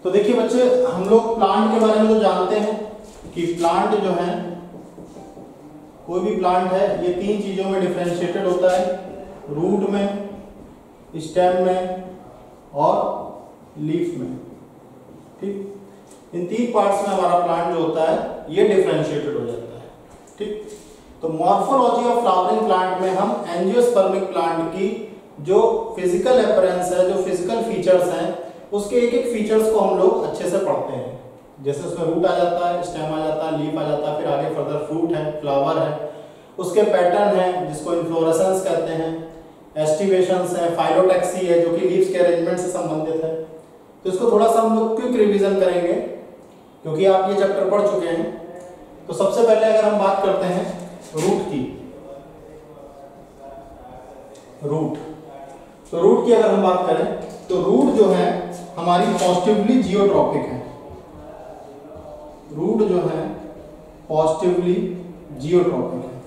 तो देखिए बच्चे, हम लोग प्लांट के बारे में तो जानते हैं कि प्लांट जो है, कोई भी प्लांट है ये तीन चीजों में डिफरेंशिएटेड होता है, रूट में, स्टेम में और लीफ में। ठीक, इन तीन पार्ट्स में हमारा प्लांट जो होता है ये डिफरेंशिएटेड हो जाता है। ठीक, तो मॉर्फोलॉजी ऑफ फ्लावरिंग प्लांट में हम एंजियोस्पर्मिक प्लांट की जो फिजिकल अपीयरेंस है, जो फिजिकल फीचर्स हैं, उसके एक एक फीचर्स को हम लोग अच्छे से पढ़ते हैं। जैसे उसमें रूट आ जाता है, स्टेम आ जाता है, लीफ आ जाता है, फिर आगे फर्दर फ्रूट है, फ्लावर है, उसके पैटर्न है जिसको इन्फ्लोरेसेंस कहते हैं, एस्टिवेशंस है, फाइलोटैक्सी है जो कि लीव्स के अरेंजमेंट से संबंधित है। तो इसको थोड़ा सा हम लोग क्विक रिवीजन करेंगे क्योंकि आप ये चैप्टर पढ़ चुके हैं। तो सबसे पहले अगर हम बात करते हैं रूट की, रूट, तो रूट की अगर हम बात करें तो रूट जो है हमारी पॉजिटिवली जियोट्रॉपिक है। रूट जो है पॉजिटिवली जियोट्रॉपिक है।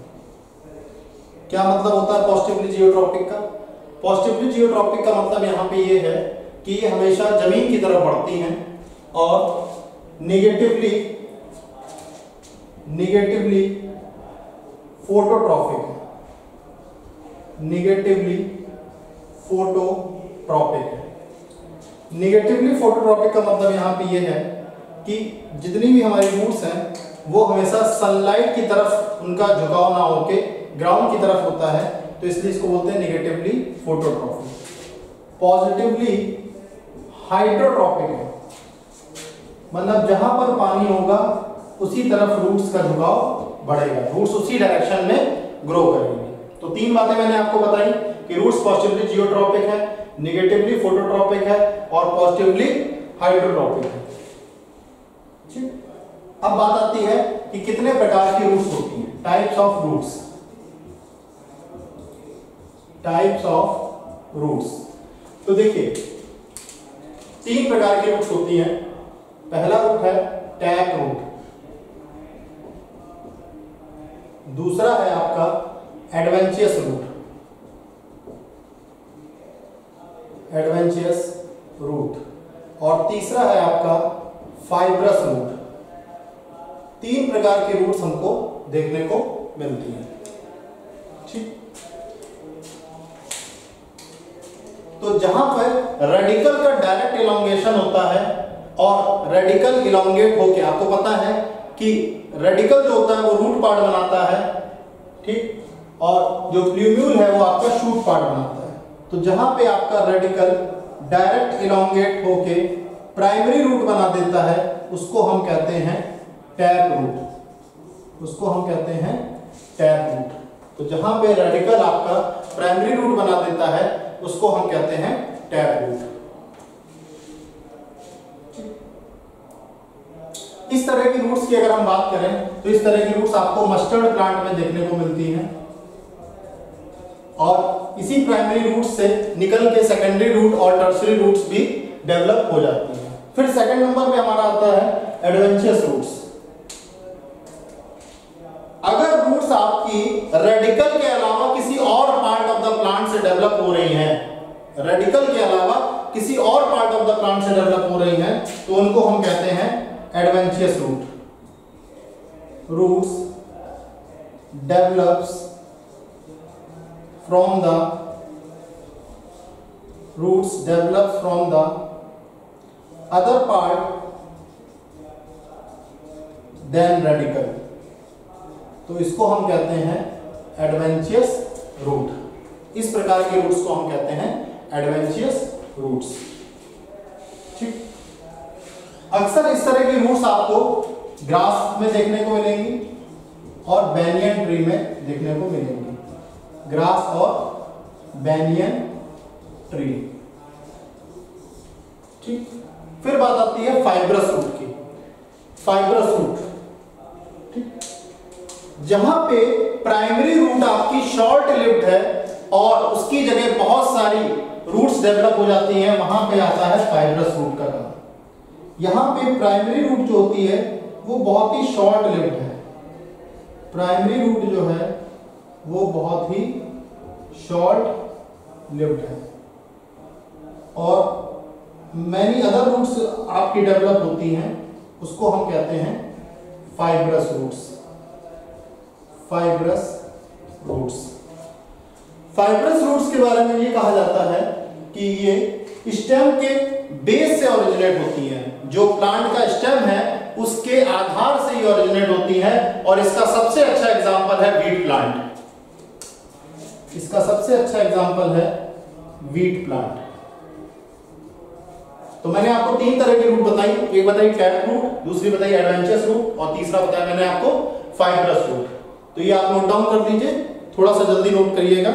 क्या मतलब होता है पॉजिटिवली जियोट्रॉपिक का? पॉजिटिवली जियोट्रॉपिक का मतलब यहाँ पे ये है कि ये हमेशा जमीन की तरफ बढ़ती हैं और निगेटिवली फोटोट्रॉपिक है, निगेटिवली फोटोट्रॉपिक है। निगेटिवली फोटोट्रॉपिक का मतलब यहाँ पे ये है कि जितनी भी हमारी रूट्स हैं वो हमेशा सनलाइट की तरफ उनका झुकाव ना होके ग्राउंड की तरफ होता है, तो इसलिए इसको बोलते हैं निगेटिवली फोटोट्रॉपिक। पॉजिटिवली हाइड्रोट्रॉपिक है, मतलब जहां पर पानी होगा उसी तरफ रूट्स का झुकाव बढ़ेगा, रूट्स उसी डायरेक्शन में ग्रो करेंगे। तो तीन बातें मैंने आपको बताई कि रूट्स पॉजिटिवली जियोट्रॉपिक है, निगेटिवली फोटोट्रॉपिक है और पॉजिटिवली हाइड्रोट्रॉपिक है। ठीक, अब बात आती है कि कितने प्रकार की रूट्स होती हैं, types of roots. Types of roots, तो देखिए तीन प्रकार की रूट्स होती हैं। पहला रूट है टैप रूट, दूसरा है आपका एडवेंचियस रूट, एडवेंचियस रूट, और तीसरा है आपका फाइब्रस रूट। तीन प्रकार की रूट्स हमको देखने को मिलती हैं। ठीक, तो जहां पर रेडिकल का डायरेक्ट इलोंगेशन होता है और रेडिकल इलोंगेट होके, आपको पता है कि रेडिकल जो होता है वो रूट पार्ट बनाता है, ठीक, और जो प्लूम्यूल है वो आपका शूट पार्ट बनाता है। तो जहां पे आपका रेडिकल डायरेक्ट इलोंगेट होके प्राइमरी रूट बना देता है उसको हम कहते हैं टैप रूट, उसको हम कहते हैं टैप रूट। तो जहां पे रेडिकल आपका प्राइमरी रूट बना देता है उसको हम कहते हैं टैप रूट। इस तरह की रूट्स की अगर हम बात करें तो इस तरह की रूट्स आपको मस्टर्ड प्लांट में देखने को मिलती हैं और इसी प्राइमरी रूट से निकल के सेकेंडरी रूट और टर्शियरी रूट्स भी डेवलप हो जाती हैं। फिर सेकंड नंबर पे हमारा आता है एडवेंचियस रूट्स। अगर रूट्स आपकी रेडिकल के अलावा किसी और पार्ट ऑफ द प्लांट से डेवलप हो रही हैं, रेडिकल के अलावा किसी और पार्ट ऑफ द प्लांट से डेवलप हो रही हैं, तो उनको हम कहते हैं adventitious root. Roots develops from the other part than radical, तो इसको हम कहते हैं एडवेंचियस रूट। इस प्रकार के रूट्स को हम कहते हैं एडवेंचियस रूट्स। ठीक, अक्सर इस तरह की रूट्स आपको ग्रास में देखने को मिलेंगी और बैनियन ट्री में देखने को मिलेंगी, ग्रास और बैनियन ट्री। ठीक, फिर बात आती है फाइब्रस रूट की। फाइब्रस रूट, ठीक, जहां पे प्राइमरी रूट आपकी शॉर्ट लिव्ड है और उसकी जगह बहुत सारी रूट्स डेवलप हो जाती हैं, वहां पे आता है फाइब्रस रूट का काम। यहां पे प्राइमरी रूट जो होती है वो बहुत ही शॉर्ट लिव्ड है, प्राइमरी रूट जो है वो बहुत ही शॉर्ट लिव्ड है और मैनी अदर रूट्स आपकी डेवलप होती हैं, उसको हम कहते हैं fibrous roots. Fibrous roots, fibrous roots के बारे में ये कहा जाता है कि ये स्टेम के बेस से ओरिजिनेट होती हैं। जो प्लांट का स्टेम है उसके आधार से ये ओरिजिनेट होती है, और इसका सबसे अच्छा एग्जांपल है वीट प्लांट। इसका सबसे अच्छा एग्जांपल है वीट प्लांट। तो मैंने आपको 3 तरह की रूट बताई, एक बताई टैप रूट, दूसरी बताई एडवेंचरस रूट, और तीसरा बताया मैंने आपको फाइब्रस रूट। तो ये आप नोट डाउन कर लीजिए, थोड़ा सा जल्दी नोट करिएगा।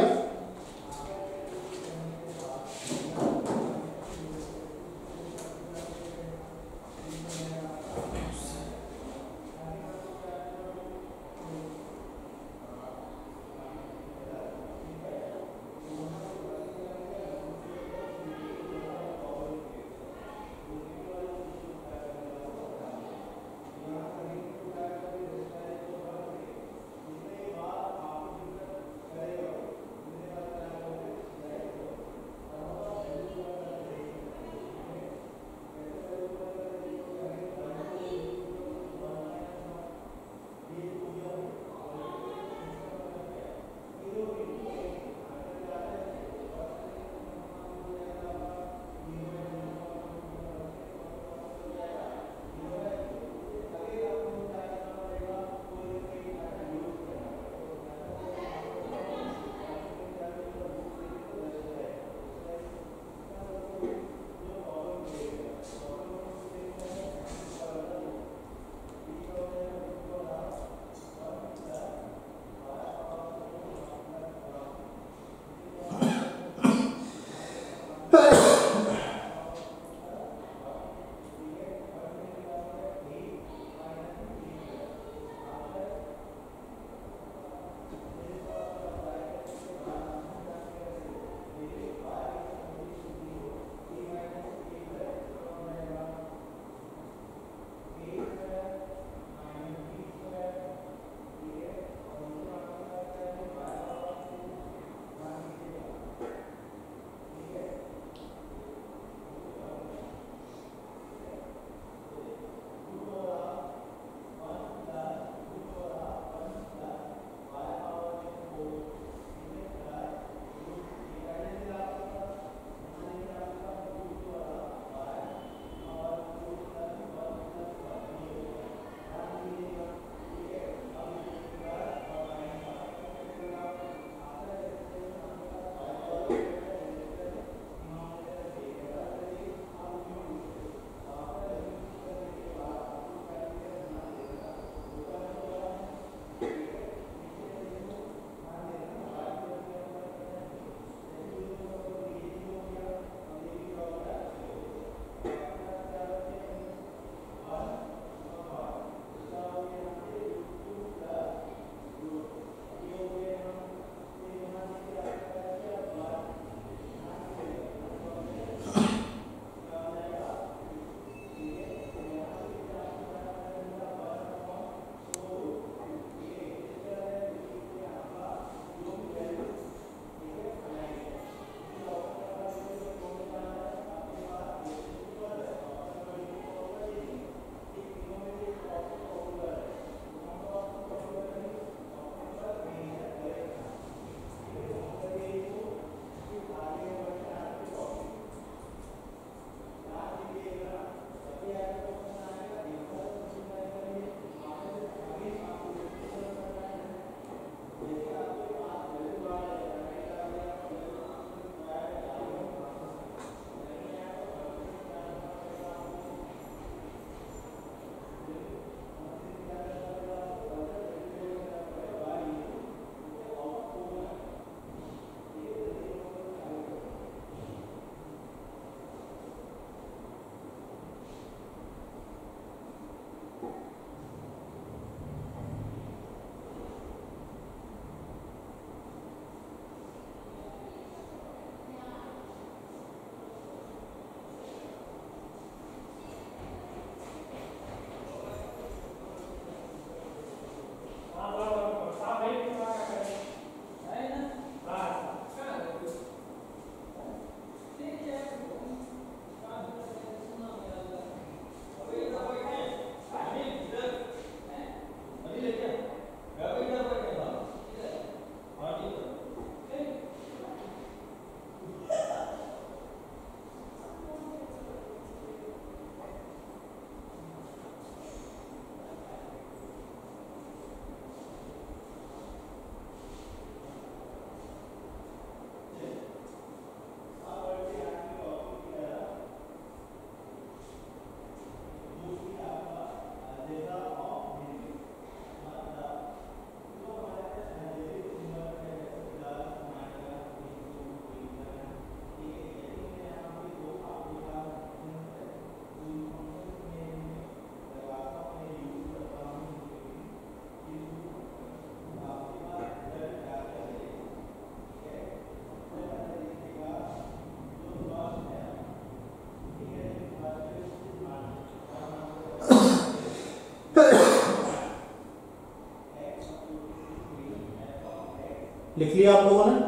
लिख लिया आप लोगों ने?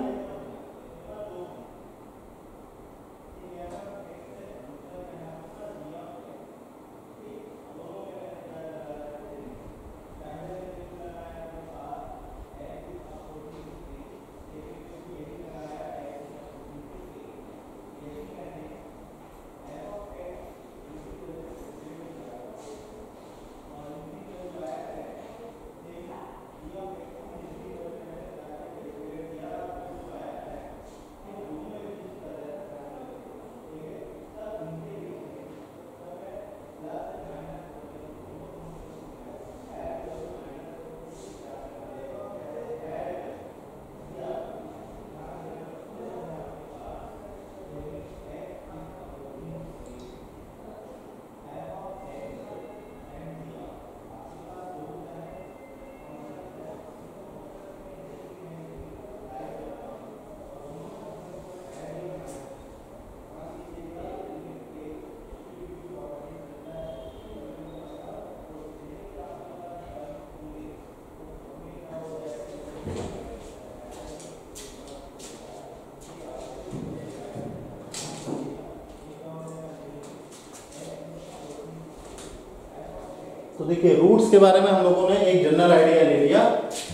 तो देखिए रूट्स के बारे में हम लोगों ने एक जनरल आइडिया ले लिया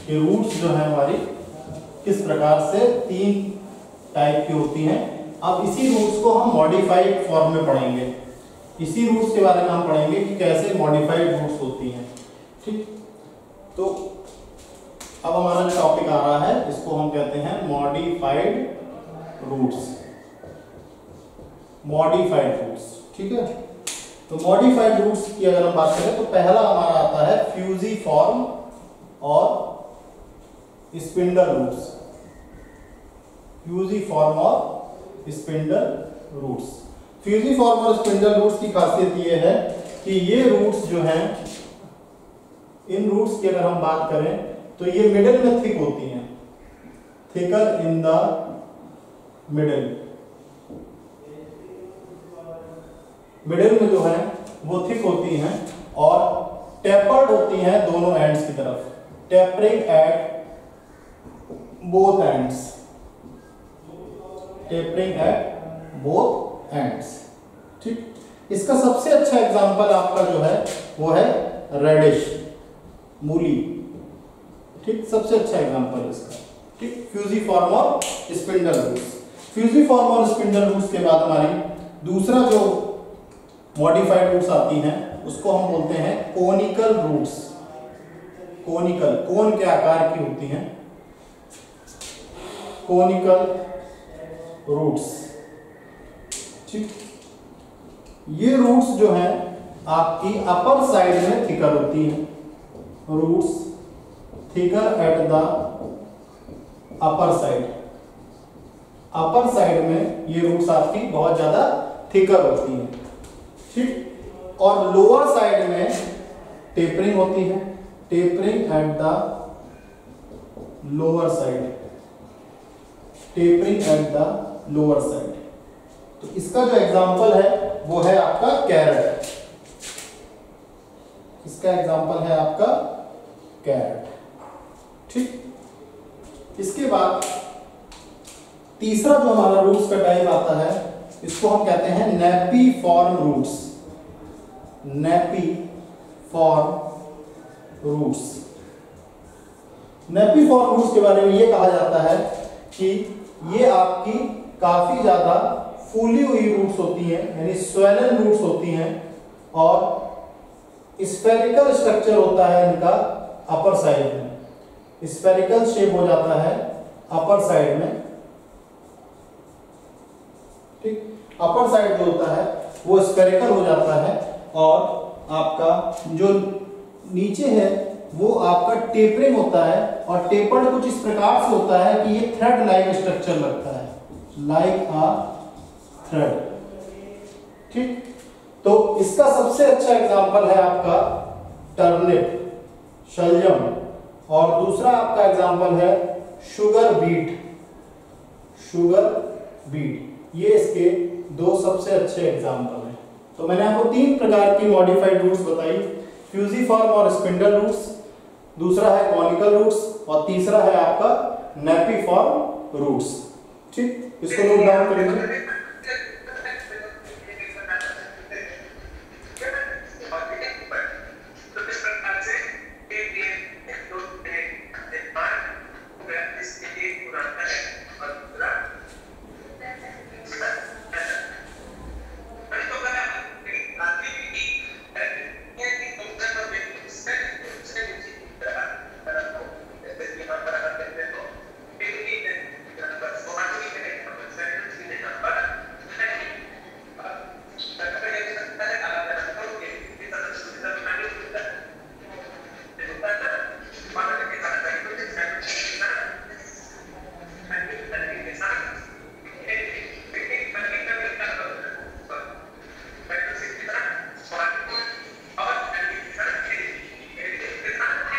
कि रूट्स जो है हमारी किस प्रकार से 3 टाइप की होती हैं। अब इसी रूट्स को हम मॉडिफाइड फॉर्म में पढ़ेंगे। इसी रूट्स के बारे में हम पढ़ेंगे कि कैसे मॉडिफाइड रूट्स होती हैं। ठीक, तो अब हमारा जो टॉपिक आ रहा है इसको हम कहते हैं मॉडिफाइड रूट्स। मॉडिफाइड रूट्स, ठीक है। तो मॉडिफाइड रूट्स की अगर हम बात करें तो पहला हमारा आता है फ्यूजिफॉर्म और स्पिंडल रूट्स। फ्यूजिफॉर्म और स्पिंडल रूट्स। फ्यूजिफॉर्म और स्पिंडल रूट्स की खासियत ये है कि ये रूट्स जो हैं, इन रूट्स की अगर हम बात करें तो ये मिडिल में थिक होती हैं, thicker in the middle. Middle में जो है वो थिक होती हैं और टेपर्ड होती हैं दोनों एंड्स की तरफ, tapering at both ends, tapering at both ends. ठीक, इसका सबसे अच्छा एग्जांपल आपका जो है वो है रेडिश, मूली। ठीक, सबसे अच्छा एग्जांपल इसका। ठीक, फ्यूजिफॉर्म और स्पिंडल रूट्स। फ्यूजिफॉर्म और स्पिंडल रूट्स के बाद हमारी दूसरा जो मॉडिफाइड रूट्स आती हैं उसको हम बोलते हैं कोनिकल रूट्स। कोनिकल, कोन के आकार की होती हैं, कोनिकल रूट्स। ठीक, ये रूट्स जो हैं आपकी अपर साइड में थिकर होती हैं, roots thicker at the upper side. Upper side में ये रूट्स आपकी बहुत ज्यादा थिकर होती हैं। ठीक, और लोअर साइड में टेपरिंग होती है, tapering at the lower side, tapering at the lower side. तो इसका जो एग्जांपल है वो है आपका कैरेट। इसका एग्जांपल है आपका कैरेट। ठीक, इसके बाद तीसरा जो हमारा रूट्स का टाइप आता है इसको हम कहते हैं napiform roots. Napiform roots. Napiform roots के बारे में ये कहा जाता है कि ये आपकी काफी ज्यादा फूली हुई रूट्स होती हैं, यानी स्वेलन रूट्स होती हैं और स्फेरिकल स्ट्रक्चर होता है इनका अपर साइड में। स्फेरिकल शेप हो जाता है अपर साइड में। ठीक, अपर साइड जो होता है वो स्फेरिकल हो जाता है और आपका जो नीचे है वो आपका टेपरिंग होता है और टेपर्ड कुछ इस प्रकार से होता है कि ये थ्रेड लाइक स्ट्रक्चर लगता है, लाइक अ थ्रेड। ठीक, तो इसका सबसे अच्छा एग्जांपल है आपका टर्निप, शलजम, और दूसरा आपका एग्जांपल है शुगर बीट। शुगर बीट, ये इसके दो सबसे अच्छे एग्जांपल हैं। तो मैंने आपको 3 प्रकार की मॉडिफाइड रूट्स बताई, फ्यूजिफॉर्म और स्पिंडल रूट्स, दूसरा है कॉनिकल रूट्स और तीसरा है आपका नैपी फॉर रूट्स। ठीक, इसको नोट डाउन करेंगे।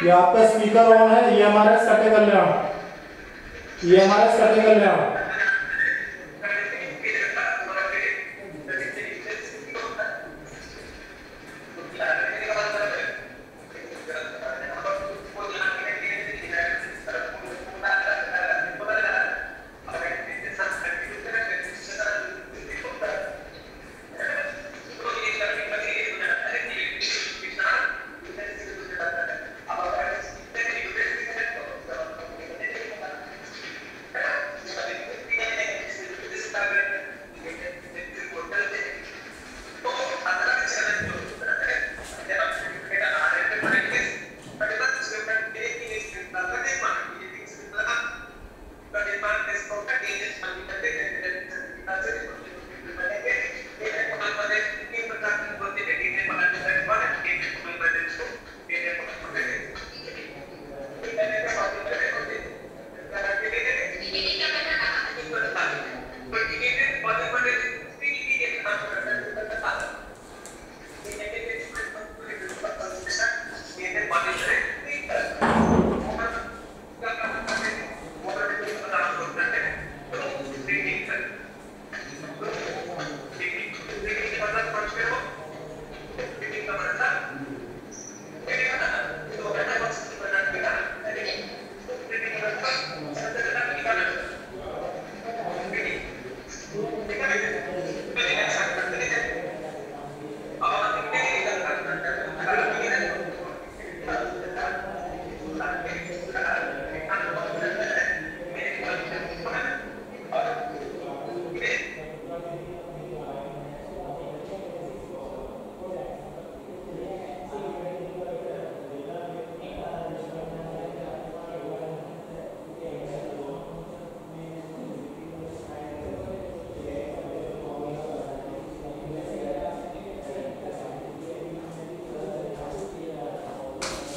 ये आपका स्पीकर ऑन है, ये हमारा सटे कल्याण, ये हमारा सटे कल्याण।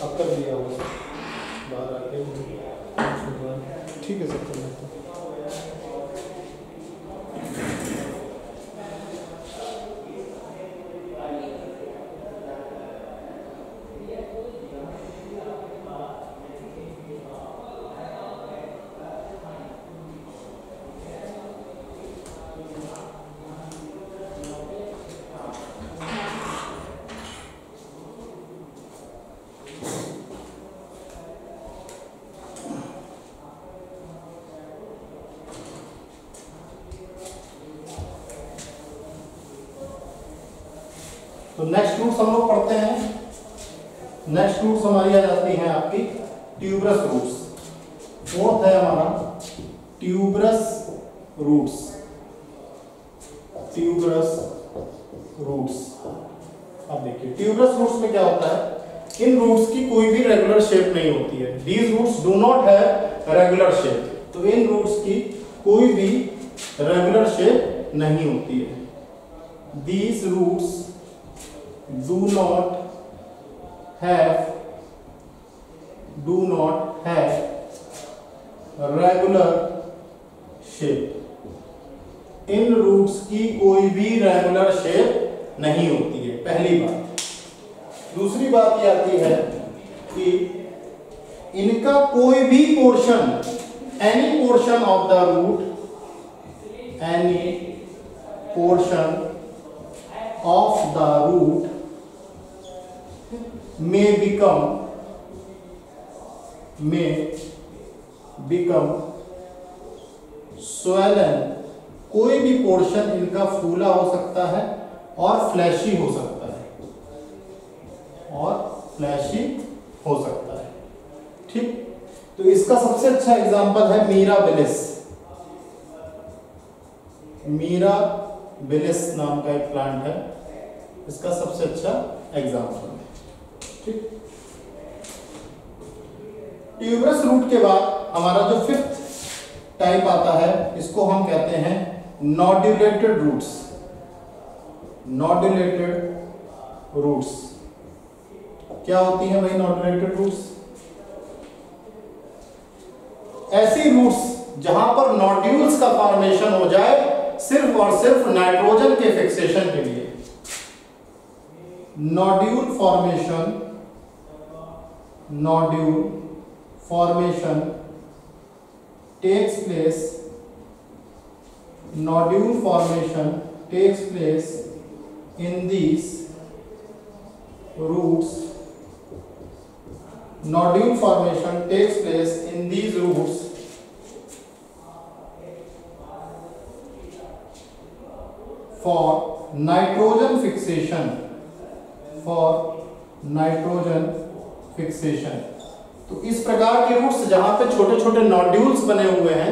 अब कर दिया होगा बाहर आके, ठीक है सर, कर लेते हैं। तो नेक्स्ट रूट्स हम लोग पढ़ते हैं। नेक्स्ट रूट्स हमारी आ जाती हैं आपकी ट्यूबरस रूट्स। फोर्थ है हमारा ट्यूबरस रूट्स। ट्यूबरस रूट्स, अब देखिए ट्यूबरस रूट्स में क्या होता है, इन रूट्स की कोई भी रेगुलर शेप नहीं होती है। These roots do not have regular shape. तो इन रूट्स की कोई भी रेगुलर शेप नहीं होती है। These roots do not have regular shape। इन रूट्स की कोई भी रेगुलर शेप नहीं होती है, पहली बात। दूसरी बात ये आती है कि इनका कोई भी portion, any portion of the root, any portion of the root may become swollen, कोई भी पोर्शन इनका फूला हो सकता है और फ्लैशी हो सकता है, और फ्लैशी हो सकता है। ठीक, तो इसका सबसे अच्छा एग्जांपल है मीराबिलिस। मीराबिलिस नाम का एक प्लांट है, इसका सबसे अच्छा एग्जांपल है। ठीक, ट्यूबरस रूट के बाद हमारा जो फिफ्थ टाइप आता है, इसको हम कहते हैं नोड्यूलेटेड रूट्स। नोड्यूलेटेड रूट्स क्या होती है भाई? नोड्यूलेटेड रूट्स ऐसी रूट्स जहां पर नोड्यूल्स का फॉर्मेशन हो जाए सिर्फ और सिर्फ नाइट्रोजन के फिक्सेशन के लिए। Nodule formation takes place, nodule formation takes place in these roots. Nodule formation takes place in these roots for nitrogen fixation. For nitrogen fixation. तो इस प्रकार के रूट्स जहां पे छोटे छोटे नोड्यूल्स बने हुए हैं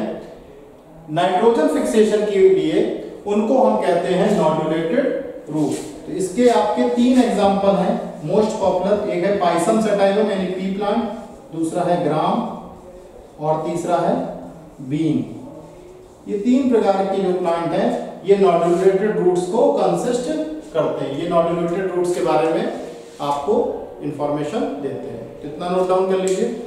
नाइट्रोजन फिक्सेशन के लिए, उनको हम कहते हैं नोड्यूलेटेड रूट। तो इसके आपके तीन एग्जांपल हैं मोस्ट पॉपुलर, एक है पाइसम सटाइलम यानी पी प्लांट, दूसरा है ग्राम और तीसरा है बीन। ये तीन प्रकार के जो प्लांट हैं ये नोड्यूलेटेड रूट्स को कंसिस्ट करते हैं। ये नोड्यूलेटेड रूट्स के बारे में आपको इंफॉर्मेशन देते हैं, कितना नोट डाउन कर लीजिए।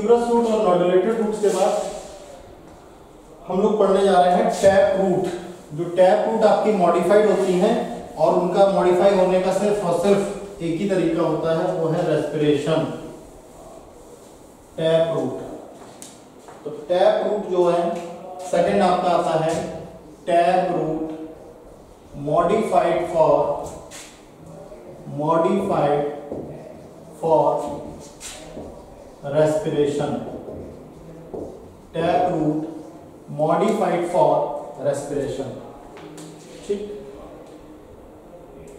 ट्यूबरस रूट और नोडुलेटेड रूट्स के बाद हम लोग पढ़ने जा रहे हैं टैप रूट। जो टैप रूट आपकी मॉडिफाइड होती हैं और उनका मॉडिफाई होने का सिर्फ और सिर्फ एक ही तरीका होता है, वो है रेस्पिरेशन। Tap root. तो टैप रूट जो है सेकंड आपका आता है tap root modified for respiration. Tap root modified for respiration. ठीक,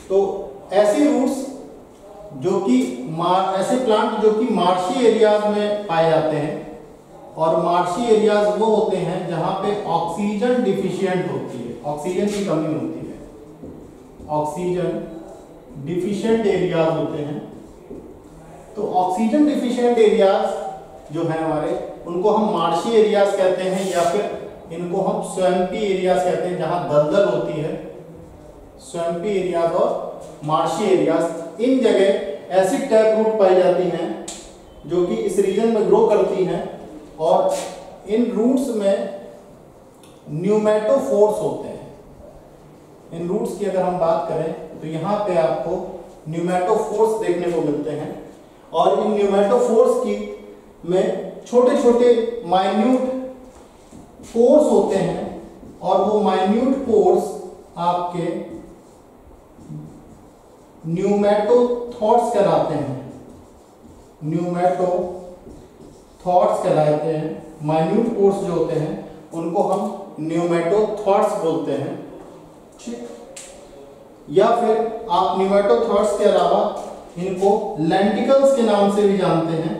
तो ऐसे रूट्स जो कि ऐसे प्लांट जो कि मार्शी एरियाज में पाए जाते हैं, और मार्शी एरियाज वो होते हैं जहां पे ऑक्सीजन डिफिशिएंट होती है, ऑक्सीजन की कमी होती है, ऑक्सीजन डिफिशिएंट एरियाज होते हैं। तो ऑक्सीजन डिफिशिएंट एरियाज जो है हमारे, उनको हम मार्शी एरियाज कहते हैं, या फिर इनको हम स्वैम्पी एरियाज कहते हैं, जहां दलदल होती है। स्वैम्पी एरियाज और मार्शी एरियाज, इन जगह ऐसी टैप रूट पाई जाती हैं जो कि इस रीजन में ग्रो करती हैं, और इन रूट्स में न्यूमेटोफोर्स होते हैं। इन रूट्स की अगर हम बात करें तो यहाँ पे आपको न्यूमेटोफोर्स देखने को मिलते हैं, और इन न्यूमेटोफोर्स की में छोटे छोटे माइन्यूट पोर्स होते हैं, और वो माइन्यूट पोर्स आपके न्यूमेटोथॉर्ड्स कहलाते हैं। न्यूमेटोथॉर्ड्स कहलाते हैं। माइन्यूट पोर्स जो होते हैं उनको हम न्यूमेटोथॉर्ड्स बोलते हैं। ठीक, या फिर आप न्यूमेटोथॉर्ड्स के अलावा इनको लेंटिकल्स के नाम से भी जानते हैं।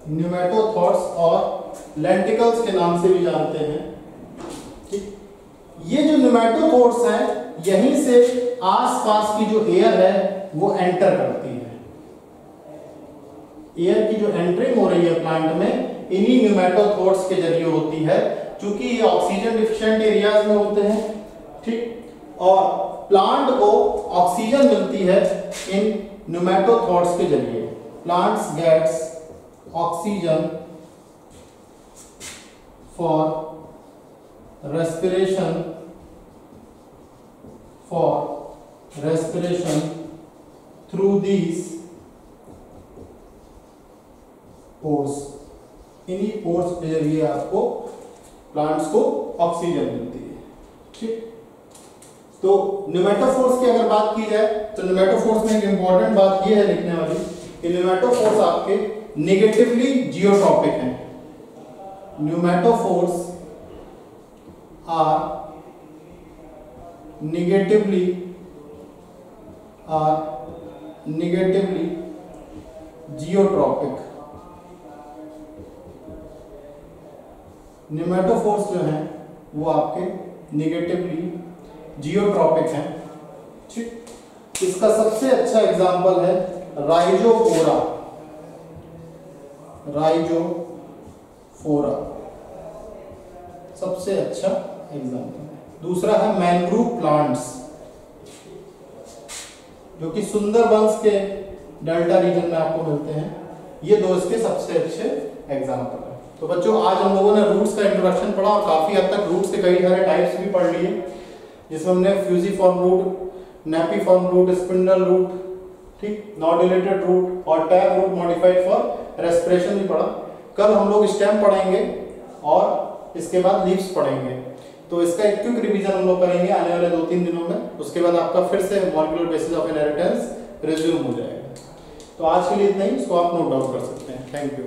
न्यूमेटोथॉर्ड्स और लेंटिकल्स के नाम से भी जानते हैं। ठीक, ये जो न्यूमेटोथॉर्ड्स हैं, यहीं से आसपास की जो एयर है वो एंटर करती है। एयर की जो एंट्रिंग हो रही है प्लांट में, इन्हीं न्यूमेटोथॉर्ड्स के जरिए होती है, क्योंकि ये ऑक्सीजन डिफिशिएंट एरियाज में होते हैं। ठीक, और प्लांट को ऑक्सीजन मिलती है इन न्यूमेटोथॉर्ड्स के जरिए। Plants gets oxygen for respiration through these pores। इन्हीं पोर्स के जरिए आपको प्लांट्स को ऑक्सीजन मिलती है। ठीक, तो न्यूमेटोफोर्स की अगर बात की जाए तो न्यूमेटोफोर्स में एक इंपॉर्टेंट बात यह है लिखने वाली कि न्यूमेटोफोर्स आपके नेगेटिवली जियोट्रॉपिक हैं। Pneumatophores are negatively geotropic। न्यूमेटोफोर्स जो हैं वो आपके नेगेटिवली जियोट्रॉपिक हैं। ठीक, इसका सबसे अच्छा एग्जांपल है राइजोफोरा। सबसे अच्छा एग्जांपल। दूसरा है मैंग्रोव प्लांट्स, जो कि सुंदरबंस के डेल्टा रीजन में आपको मिलते हैं। ये दो इसके सबसे अच्छे एग्जांपल हैं। तो बच्चों, आज हम लोगों ने रूट्स का इंट्रोडक्शन पढ़ा, और काफी हद तक रूट्स के कई सारे टाइप्स भी पढ़ लिए, जिसमें हमने fusiform root, napiform root, spindle root, ठीक, नोडुलेटेड रूट और tap root modified for respiration भी पढ़ा। कल हम लोग स्टेम पढ़ेंगे और इसके बाद लीव्स पढ़ेंगे। तो इसका एक क्विक रिवीजन हम लोग करेंगे आने वाले 2-3 दिनों में। उसके बाद आपका फिर से molecular basis of inheritance resume हो जाएगा। तो आज के लिए इतना ही, इसको आप नोट डाउन कर सकते हैं। Thank you.